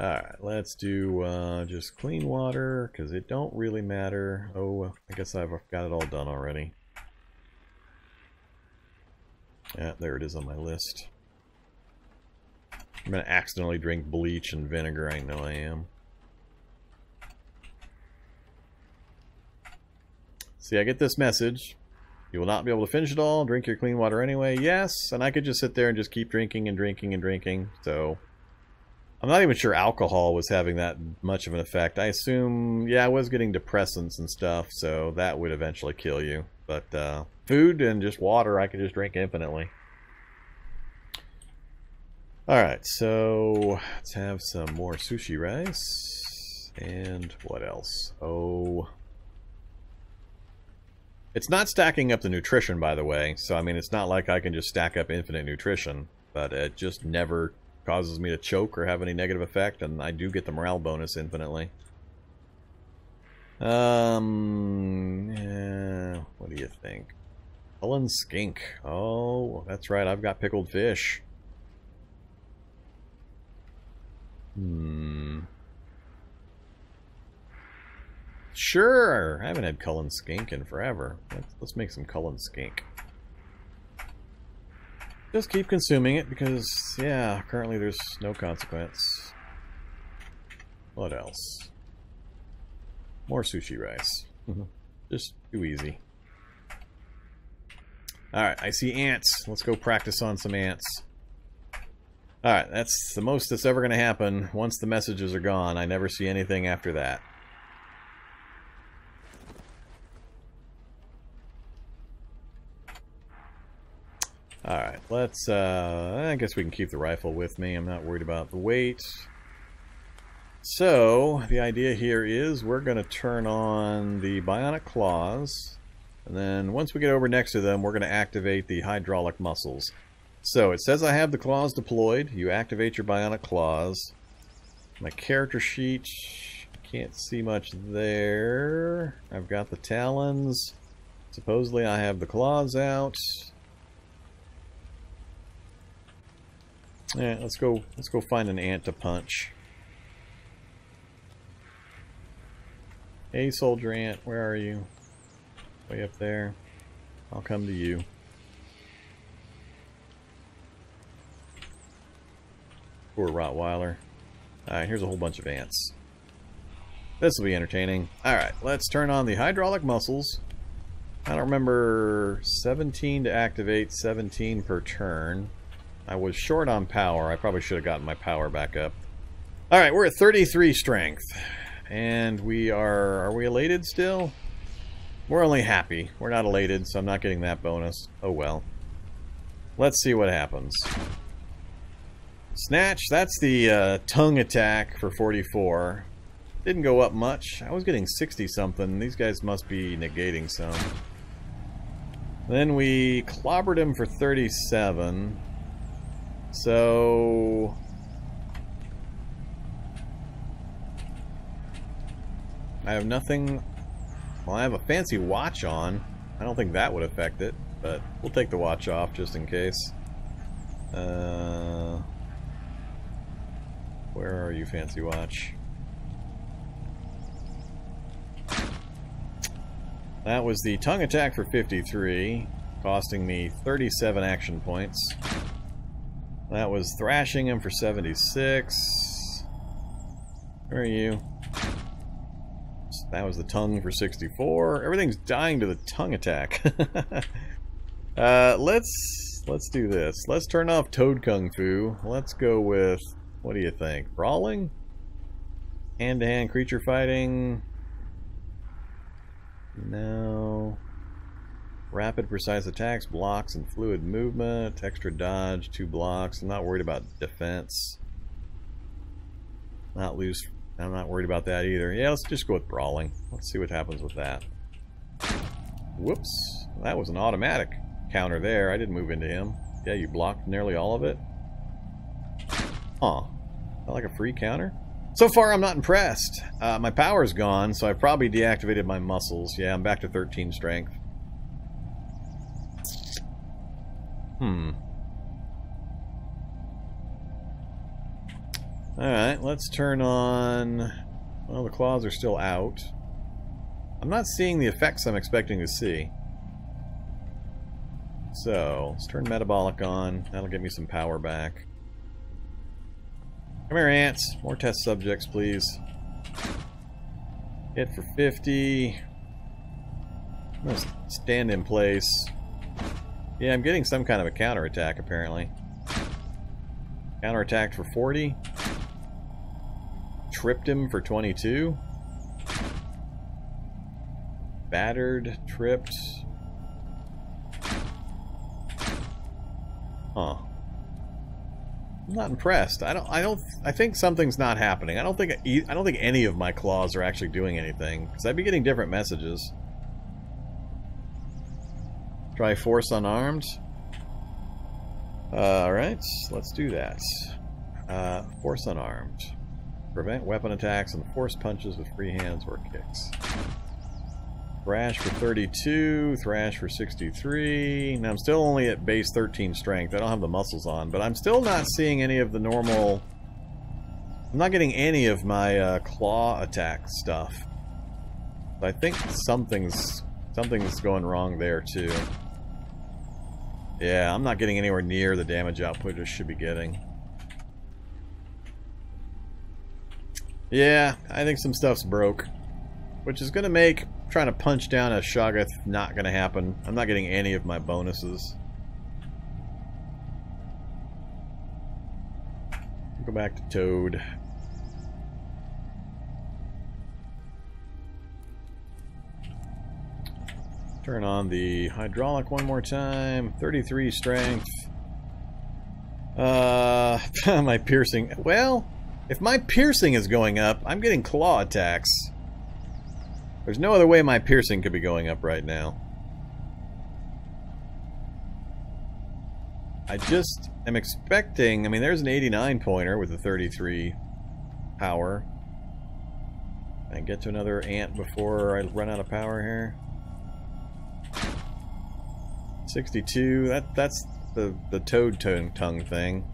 Alright, let's do just clean water, because it don't really matter. Oh, I guess I've got it all done already. Yeah, there it is on my list. I'm going to accidentally drink bleach and vinegar, I know I am. See, I get this message. You will not be able to finish it all. Drink your clean water anyway. Yes, and I could just sit there and just keep drinking and drinking and drinking. So, I'm not even sure alcohol was having that much of an effect. I assume, yeah, I was getting depressants and stuff, so that would eventually kill you. But food and just water, I could just drink infinitely. Alright, so let's have some more sushi rice. And what else? Oh... It's not stacking up the nutrition, by the way, so I mean, it's not like I can just stack up infinite nutrition, but it just never causes me to choke or have any negative effect, and I do get the morale bonus infinitely. Yeah, what do you think? Cullen skink. Oh, that's right, I've got pickled fish. Sure! I haven't had Cullen skink in forever. Let's make some Cullen skink. Just keep consuming it because, yeah, currently there's no consequence. What else? More sushi rice. Just too easy. Alright, I see ants. Let's go practice on some ants. Alright, that's the most that's ever going to happen. Once the messages are gone, I never see anything after that. Alright, let's, I guess we can keep the rifle with me. I'm not worried about the weight. So, the idea here is we're going to turn on the Bionic Claws. And then once we get over next to them, we're going to activate the hydraulic muscles. So, it says I have the claws deployed. You activate your Bionic Claws. My character sheet, can't see much there. I've got the talons. Supposedly I have the claws out. Yeah, let's go find an ant to punch. Hey, soldier ant, where are you? Way up there. I'll come to you. Poor Rottweiler. Alright, here's a whole bunch of ants. This will be entertaining. Alright, let's turn on the hydraulic muscles. I don't remember 17 to activate, 17 per turn. I was short on power. I probably should have gotten my power back up. Alright, we're at 33 strength. And we are we elated still? We're only happy. We're not elated, so I'm not getting that bonus. Oh well. Let's see what happens. Snatch, that's the tongue attack for 44. Didn't go up much. I was getting 60 something. These guys must be negating some. Then we clobbered him for 37. So I have nothing. Well, I have a fancy watch on. I don't think that would affect it, but we'll take the watch off just in case. Where are you, fancy watch? That was the tongue attack for 53, costing me 37 action points. That was thrashing him for 76. Where are you? That was the tongue for 64. Everything's dying to the tongue attack. Let's do this. Let's turn off Toad Kung Fu. Let's go with, what do you think? Brawling? Hand-to-hand creature fighting? No. Rapid precise attacks, blocks, and fluid movement. Extra dodge, 2 blocks. I'm not worried about defense. Not loose. I'm not worried about that either. Yeah, let's just go with brawling. Let's see what happens with that. Whoops. That was an automatic counter there. I didn't move into him. Yeah, you blocked nearly all of it. Huh. Felt like a free counter? So far, I'm not impressed. My power's gone, so I probably deactivated my muscles. Yeah, I'm back to 13 strength. Alright, let's turn on... Well, the claws are still out. I'm not seeing the effects I'm expecting to see. So, let's turn metabolic on. That'll get me some power back. Come here, ants. More test subjects, please. Hit for 50. I'm gonna stand in place. Yeah, I'm getting some kind of a counterattack, apparently. Counterattacked for 40. Tripped him for 22. Battered, tripped. Huh. I'm not impressed. I think something's not happening. I don't think any of my claws are actually doing anything, because I'd be getting different messages. Try force unarmed. Alright, let's do that. Force unarmed. Prevent weapon attacks and force punches with free hands or kicks. Thrash for 32, thrash for 63. Now I'm still only at base 13 strength. I don't have the muscles on, but I'm still not seeing any of the normal... I'm not getting any of my claw attack stuff. I think something's going wrong there too. Yeah, I'm not getting anywhere near the damage output I should be getting. Yeah, I think some stuff's broke. Which is going to make trying to punch down a Shoggoth not going to happen. I'm not getting any of my bonuses. Go back to Toad. Turn on the hydraulic one more time. 33 strength. My piercing. Well, if my piercing is going up, I'm getting claw attacks. There's no other way my piercing could be going up right now. I just am expecting... I mean, there's an 89 pointer with a 33 power. Can I get to another ant before I run out of power here? 62. That's the toad tongue thing.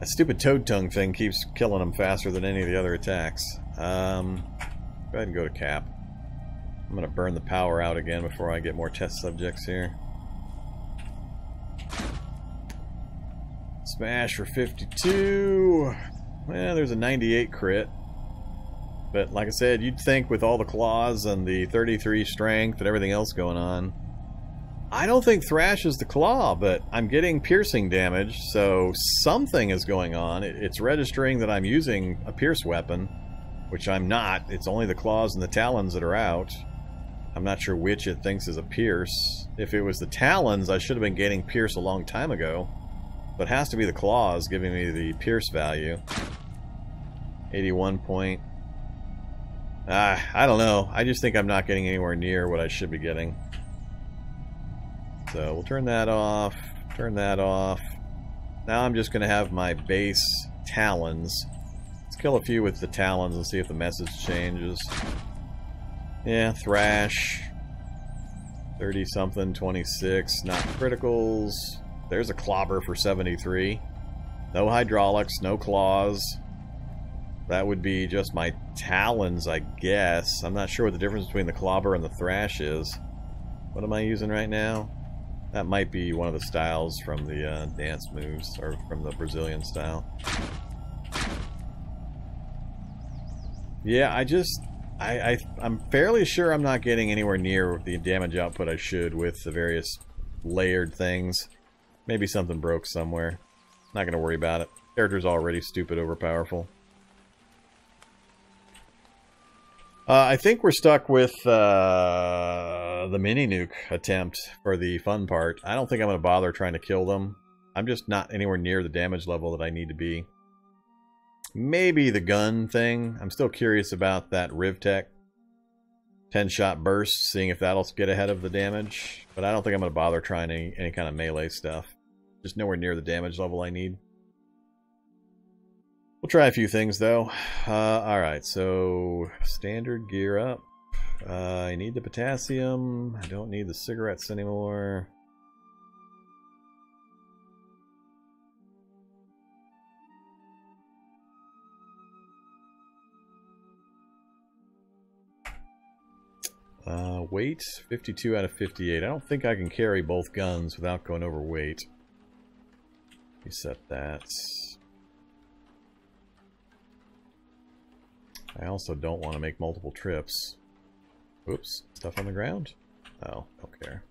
That stupid toad tongue thing keeps killing them faster than any of the other attacks. Go ahead and go to cap. I'm going to burn the power out again before I get more test subjects here. Smash for 52. Well, there's a 98 crit. But like I said, you'd think with all the claws and the 33 strength and everything else going on, I don't think Thrash is the claw, but I'm getting piercing damage, so something is going on. It's registering that I'm using a pierce weapon, which I'm not. It's only the claws and the talons that are out. I'm not sure which it thinks is a pierce. If it was the talons, I should have been getting pierce a long time ago. But it has to be the claws giving me the pierce value. 81 point. I don't know. I just think I'm not getting anywhere near what I should be getting. So we'll turn that off. Turn that off. Now I'm just going to have my base talons. Let's kill a few with the talons and see if the message changes. Yeah, Thrash. 30-something, 26. Not criticals. There's a clobber for 73. No hydraulics, no claws. That would be just my talons, I guess. I'm not sure what the difference between the clobber and the thrash is. What am I using right now? That might be one of the styles from the dance moves, or from the Brazilian style. Yeah, I'm fairly sure I'm not getting anywhere near the damage output I should with the various layered things. Maybe something broke somewhere. Not gonna worry about it. Character's already stupid overpowerful. I think we're stuck with the mini nuke attempt for the fun part. I don't think I'm going to bother trying to kill them. I'm just not anywhere near the damage level that I need to be. Maybe the gun thing. I'm still curious about that Rivtech 10-shot burst, seeing if that'll get ahead of the damage. But I don't think I'm going to bother trying any kind of melee stuff. Just nowhere near the damage level I need. We'll try a few things, though. Alright, so standard gear up. I need the potassium. I don't need the cigarettes anymore. Weight, 52 out of 58. I don't think I can carry both guns without going over weight. Reset that. I also don't want to make multiple trips. Oops, stuff on the ground? Oh, don't care.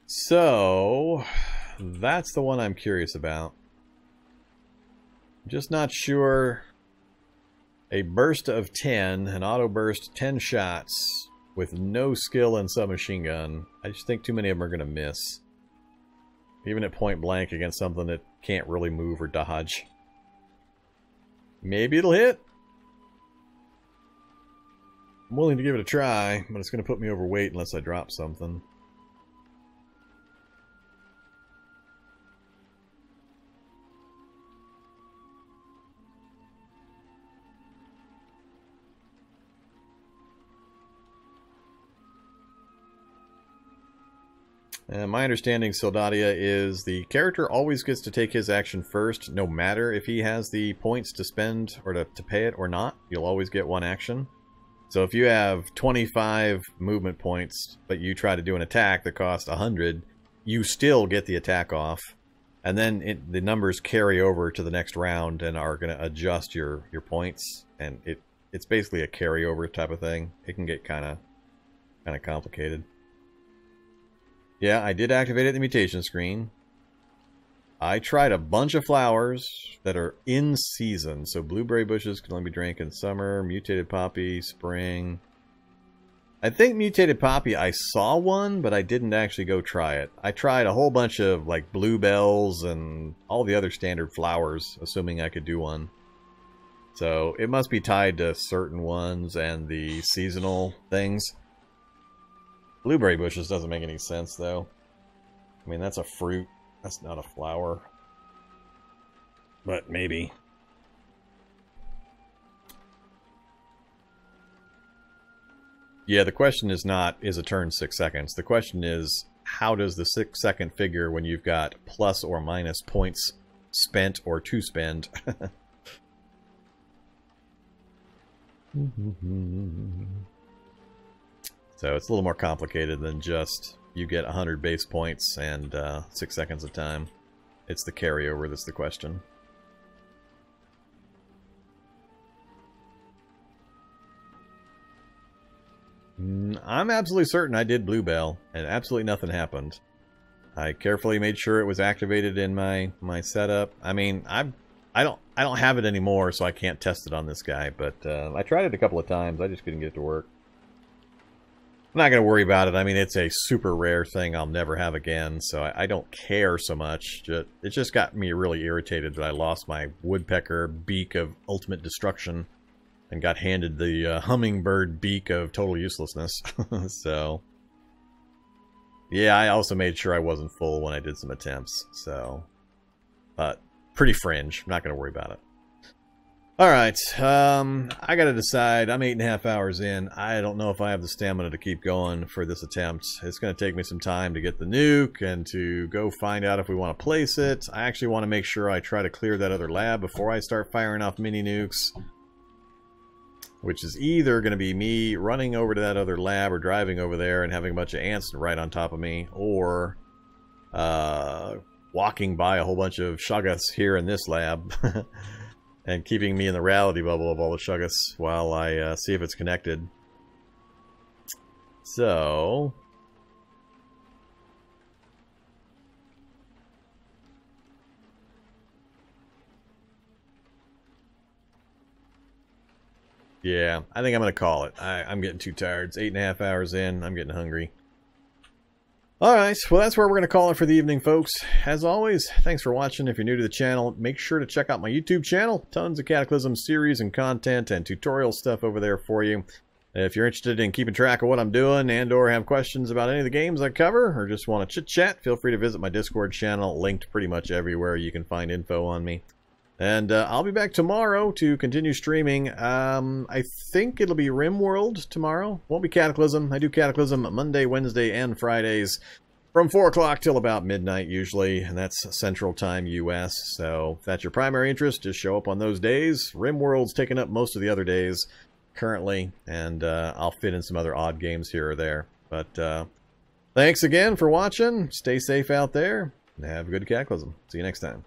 So, that's the one I'm curious about. I'm just not sure. A burst of 10, an auto burst, 10 shots with no skill in submachine gun. I just think too many of them are going to miss. Even at point blank against something that can't really move or dodge. Maybe it'll hit. I'm willing to give it a try, but it's going to put me over weight unless I drop something. My understanding, Soldadia, is the character always gets to take his action first, no matter if he has the points to spend or to pay it or not. You'll always get one action. So if you have 25 movement points, but you try to do an attack that costs 100, you still get the attack off. And then the numbers carry over to the next round and are going to adjust your points. And it's basically a carryover type of thing. It can get kind of complicated. Yeah, I did activate the mutation screen. I tried a bunch of flowers that are in season. So blueberry bushes can only be drank in summer. Mutated poppy, spring. I think mutated poppy, I saw one, but I didn't actually go try it. I tried a whole bunch of like bluebells and all the other standard flowers, assuming I could do one. So it must be tied to certain ones and the seasonal things. Blueberry bushes doesn't make any sense, though. I mean, that's a fruit. That's not a flower. But maybe. Yeah, the question is not, is a turn 6 seconds? The question is, how does the 6-second figure when you've got plus or minus points spent or to spend? So it's a little more complicated than just you get 100 base points and 6 seconds of time. It's the carryover that's the question. I'm absolutely certain I did Bluebell, and absolutely nothing happened. I carefully made sure it was activated in my setup. I mean, I don't have it anymore, so I can't test it on this guy. But I tried it a couple of times. I just couldn't get it to work. I'm not going to worry about it. I mean, it's a super rare thing I'll never have again, so I don't care so much. It just got me really irritated that I lost my woodpecker beak of ultimate destruction and got handed the hummingbird beak of total uselessness. So, yeah, I also made sure I wasn't full when I did some attempts. So, but pretty fringe. I'm not going to worry about it. Alright, I gotta decide. I'm 8.5 hours in. I don't know if I have the stamina to keep going for this attempt. It's gonna take me some time to get the nuke and to go find out if we want to place it. I actually want to make sure I try to clear that other lab before I start firing off mini nukes. Which is either going to be me running over to that other lab or driving over there and having a bunch of ants right on top of me. Or walking by a whole bunch of shuggoths here in this lab. And keeping me in the reality bubble of all the shuggoths while I see if it's connected. So... yeah, I think I'm going to call it. I'm getting too tired. It's 8.5 hours in. I'm getting hungry. Alright, well that's where we're going to call it for the evening, folks. As always, thanks for watching. If you're new to the channel, make sure to check out my YouTube channel. Tons of Cataclysm series and content and tutorial stuff over there for you. If you're interested in keeping track of what I'm doing and or have questions about any of the games I cover or just want to chit-chat, feel free to visit my Discord channel, linked pretty much everywhere you can find info on me. And I'll be back tomorrow to continue streaming. I think it'll be RimWorld tomorrow. Won't be Cataclysm. I do Cataclysm Monday, Wednesday, and Fridays from 4 o'clock till about midnight usually. And that's Central Time US. So if that's your primary interest, just show up on those days. RimWorld's taking up most of the other days currently. And I'll fit in some other odd games here or there. But thanks again for watching. Stay safe out there. And have a good Cataclysm. See you next time.